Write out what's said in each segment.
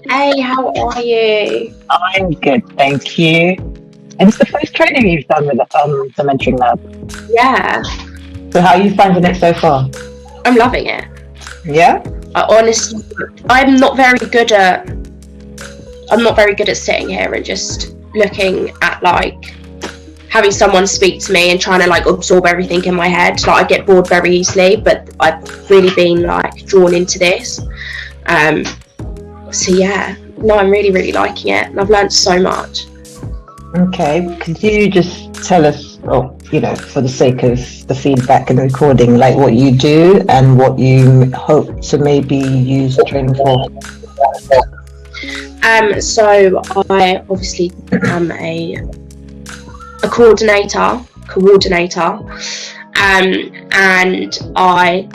Hey, how are you? I'm good, thank you. And it's the first training you've done with the mentoring lab. Yeah, So how are you finding it so far? I'm loving it. Yeah? I honestly, I'm not very good at. I'm not very good at sitting here and just looking at like having someone speak to me and trying to like absorb everything in my head. Like I get bored very easily, but I've really been like drawn into this. Um, so yeah, no, I'm really, really liking it, and I've learned so much. Okay. Could you just tell us, for the sake of the feedback and recording, like what you do and what you hope to maybe use the training for? So I obviously am a coordinator, and I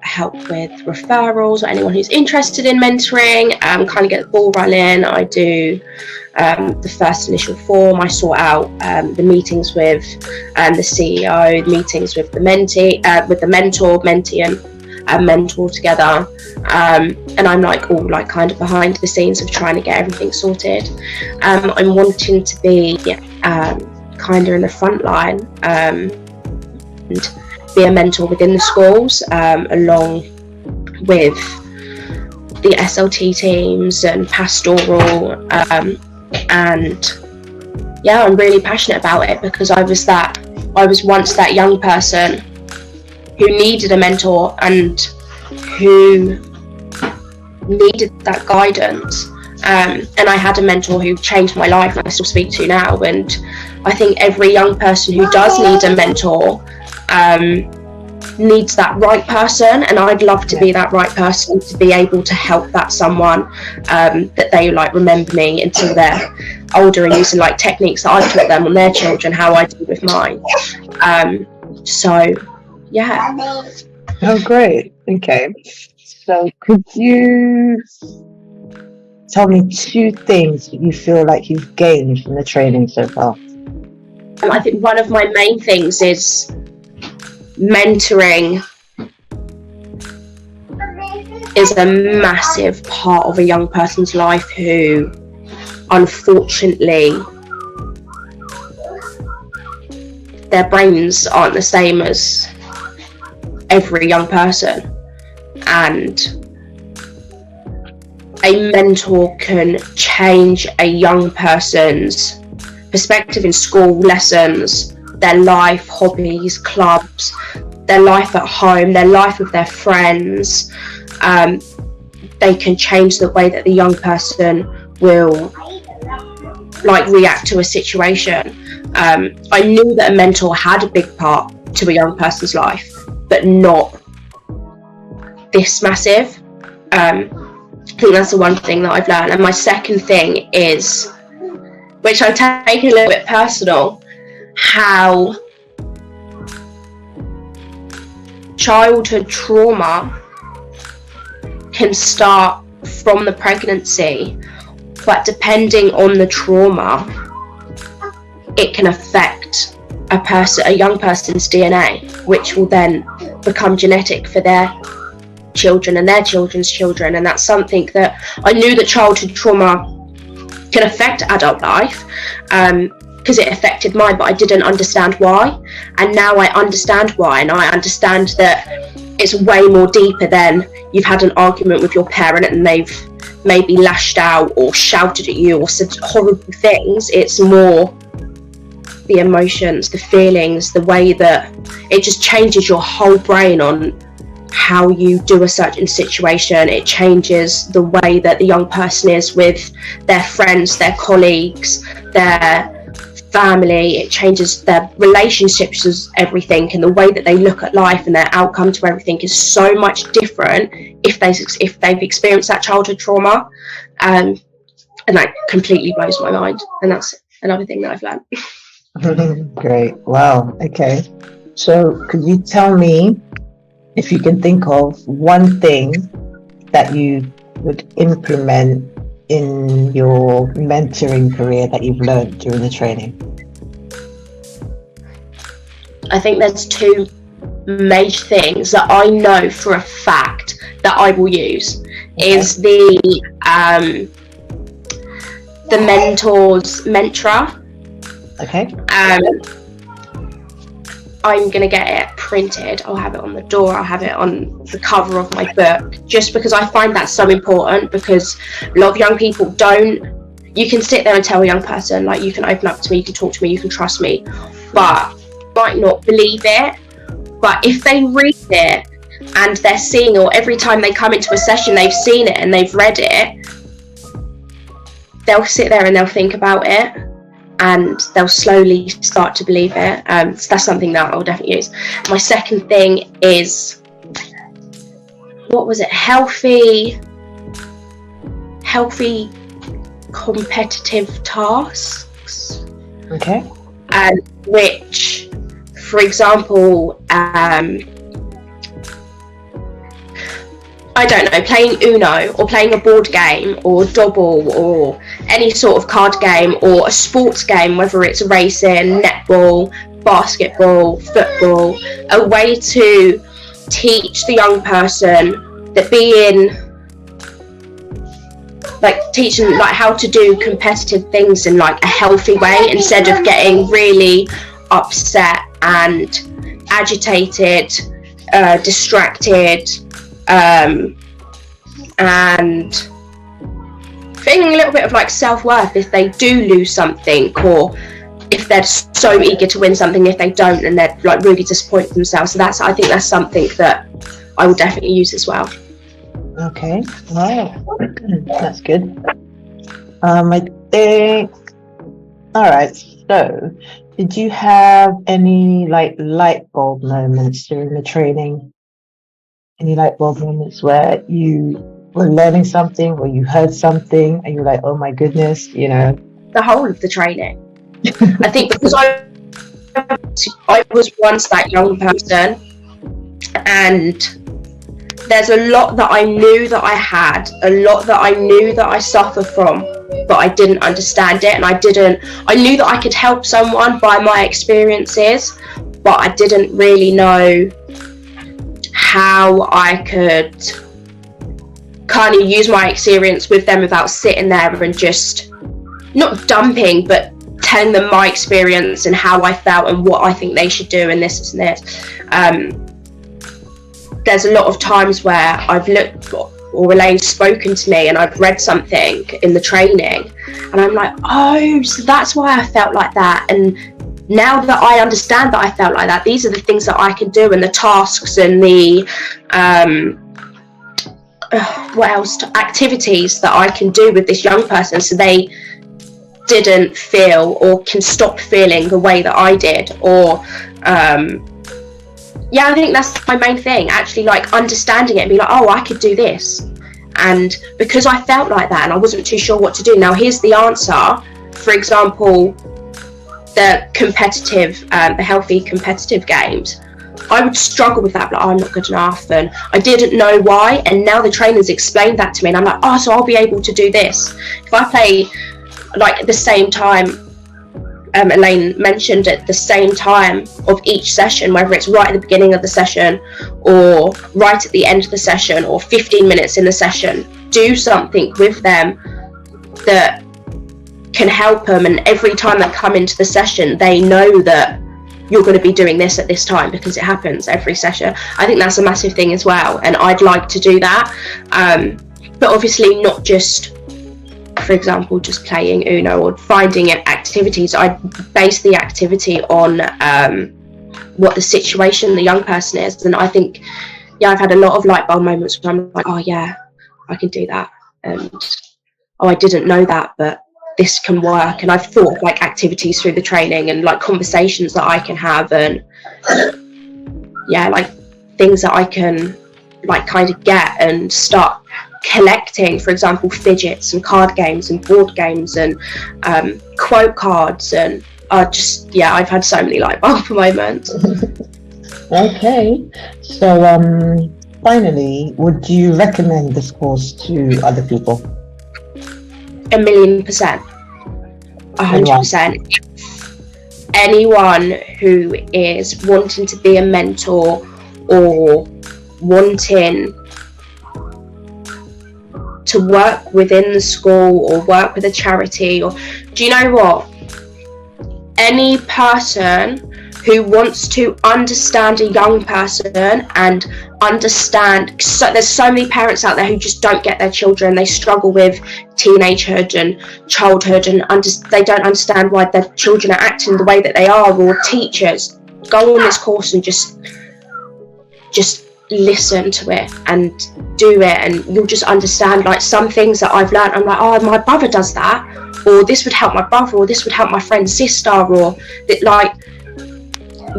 help with referrals or anyone who's interested in mentoring, kind of get the ball running. I do the first initial form. I sort out the meetings with the CEO, meetings with the mentee, with the mentor, mentee, and mentor together. And I'm like all like kind of behind the scenes of trying to get everything sorted. I'm wanting to be kind of in the front line and be a mentor within the schools, along with the SLT teams and pastoral, and yeah, I'm really passionate about it because I was once that young person who needed a mentor and who needed that guidance, and I had a mentor who changed my life and I still speak to now. And I think every young person who does need a mentor needs that right person, and I'd love to be that right person to be able to help that someone, that they like remember me until they're older, and using like techniques that I've taught them on their children, how I do with mine. So yeah. Oh, great. Okay. So could you tell me two things that you feel like you've gained from the training so far? I think one of my main things is mentoring is a massive part of a young person's life who unfortunately their brains aren't the same as every young person, and a mentor can change a young person's perspective in school, lessons, their life, hobbies, clubs, their life at home, their life with their friends. They can change the way that the young person will like react to a situation. I knew that a mentor had a big part to a young person's life, but not this massive. I think that's the one thing that I've learned. And my second thing is, which I take a little bit personal, how childhood trauma can start from the pregnancy, but depending on the trauma, it can affect a young person's DNA, which will then become genetic for their children and their children's children. And that's something that I knew that childhood trauma can affect adult life, because it affected mine, but I didn't understand why. And now I understand why, and I understand that it's way more deeper than you've had an argument with your parent and they've maybe lashed out or shouted at you or said horrible things. It's more the emotions, the feelings, the way that it just changes your whole brain on how you do a certain situation. It changes the way that the young person is with their friends, their colleagues, their family. It changes their relationships as everything, and the way that they look at life and their outcome to everything is so much different if they've experienced that childhood trauma, and that completely blows my mind. And that's another thing that I've learned. Great. Wow. Okay. So could you tell me if you can think of one thing that you would implement in your mentoring career that you've learned during the training? I think there's two major things that I know for a fact that I will use. Okay. Is the the mentor's mantra. Okay. I'm going to get it printed. I'll have it on the door. I'll have it on the cover of my book, just because I find that so important, because a lot of young people don't. You can sit there and tell a young person, like, you can open up to me, you can talk to me, you can trust me, but might not believe it. But if they read it and they're seeing, or every time they come into a session, they've seen it and they've read it, they'll sit there and they'll think about it, and they'll slowly start to believe it. So that's something that I'll definitely use. My second thing is, what was it? Healthy competitive tasks. Okay. Which, for example, I don't know, playing Uno or playing a board game or Dobble or any sort of card game or a sports game, whether it's racing, netball, basketball, football, a way to teach the young person that teaching like how to do competitive things in like a healthy way, instead of getting really upset and agitated, distracted, and feeling a little bit of like self-worth if they do lose something, or if they're so eager to win something if they don't, and they're like really disappointed themselves. So I think that's something that I will definitely use as well. Okay, wow, that's good. I think, all right, so did you have any like light bulb moments during the training? Any light bulb moments where you were learning something, or you heard something and you're like, oh my goodness, you know? The whole of the training. I think because I was once that young person, and there's a lot that I knew that I had, a lot that I knew that I suffer from, but I didn't understand it, and I knew that I could help someone by my experiences, but I didn't really know how I could kind of use my experience with them without sitting there and just not dumping, but telling them my experience and how I felt and what I think they should do and this and this. There's a lot of times where I've looked, or Elaine's spoken to me and I've read something in the training and I'm like, oh, so that's why I felt like that. And now that I understand that I felt like that, these are the things that I can do, and the tasks and the activities that I can do with this young person, so they didn't feel or can stop feeling the way that I did. Or I think that's my main thing, actually, like understanding it and be like, oh, I could do this, and because I felt like that and I wasn't too sure what to do, now here's the answer. For example, the competitive, the healthy competitive games, I would struggle with that, like, oh, I'm not good enough, and I didn't know why, and now the trainers explained that to me and I'm like, oh, so I'll be able to do this. If I play like at the same time, Elaine mentioned at the same time of each session, whether it's right at the beginning of the session or right at the end of the session or 15 minutes in the session, do something with them that can help them, and every time they come into the session they know that you're going to be doing this at this time, because it happens every session. I think that's a massive thing as well, and I'd like to do that, but obviously not just, for example, just playing Uno or finding activities. I base the activity on what the situation the young person is, and I think, I've had a lot of light bulb moments where I'm like, oh yeah, I can do that, and oh, I didn't know that, but this can work. And I've thought like activities through the training and like conversations that I can have, and like things that I can like kind of get and start collecting, for example, fidgets and card games and board games and quote cards, and I've had so many light bulb moments. Okay, so finally, would you recommend this course to other people? 1,000,000%, 100%. Anyone who is wanting to be a mentor or wanting to to work within the school or work with a charity, or do you know what? Any person who wants to understand a young person and understand, so there's so many parents out there who just don't get their children. They struggle with teenagehood and childhood, and they don't understand why their children are acting the way that they are. Or teachers, go on this course and just listen to it and do it, and you'll just understand. Like, some things that I've learned, I'm like, oh, my brother does that, or this would help my brother, or this would help my friend's sister, or like,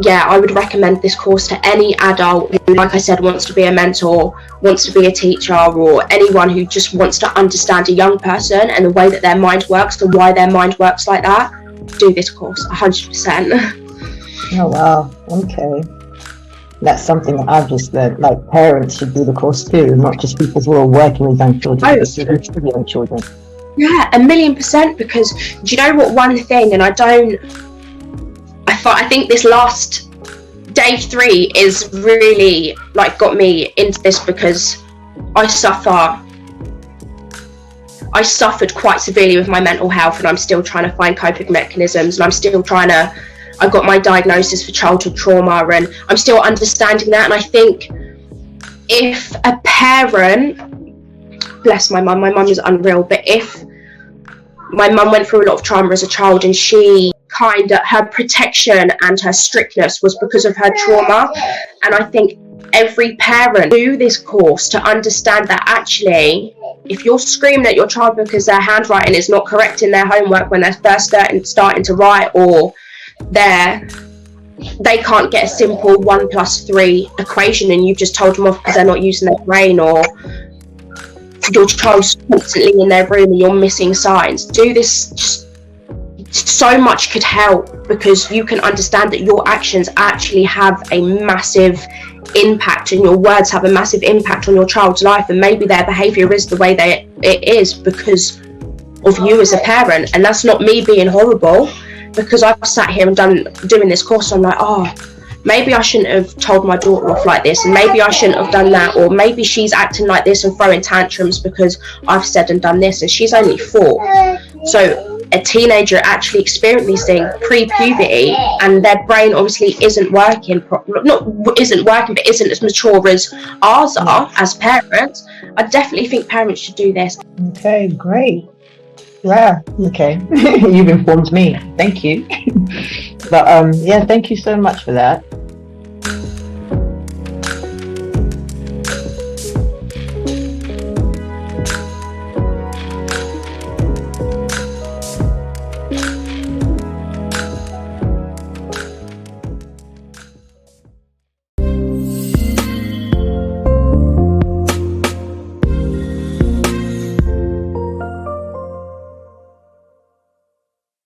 yeah, I would recommend this course to any adult who, like I said, wants to be a mentor, wants to be a teacher, or anyone who just wants to understand a young person and the way that their mind works and why their mind works like that. Do this course, 100%. Oh wow, okay. That's something that I've just learned. Like, parents should do the course too, not just people who are working with young children, but students with young children. Yeah, 1,000,000%, because do you know what, one thing, and I think this last day 3 is really like got me into this, because I suffered quite severely with my mental health, and I'm still trying to find coping mechanisms, and I got my diagnosis for childhood trauma, and I'm still understanding that. And I think if a parent, bless my mum is unreal, but if my mum went through a lot of trauma as a child, and her protection and her strictness was because of her trauma. And I think every parent do this course to understand that actually, if you're screaming at your child because their handwriting is not correct in their homework when they're first starting to write, or they can't get a simple 1 + 3 equation, and you've just told them off because they're not using their brain, or your child's constantly in their room and you're missing signs. Do this. Just so much could help, because you can understand that your actions actually have a massive impact, and your words have a massive impact on your child's life, and maybe their behaviour is the way it is because of you as a parent. And that's not me being horrible, because I've sat here and doing this course, I'm like, oh, maybe I shouldn't have told my daughter off like this, and maybe I shouldn't have done that, or maybe she's acting like this and throwing tantrums because I've said and done this, and she's only 4. So a teenager actually experiencing these things pre-puberty, and their brain obviously isn't working, but isn't as mature as ours are as parents. I definitely think parents should do this. Okay, great. Yeah, okay. You've informed me. Thank you. But yeah, thank you so much for that.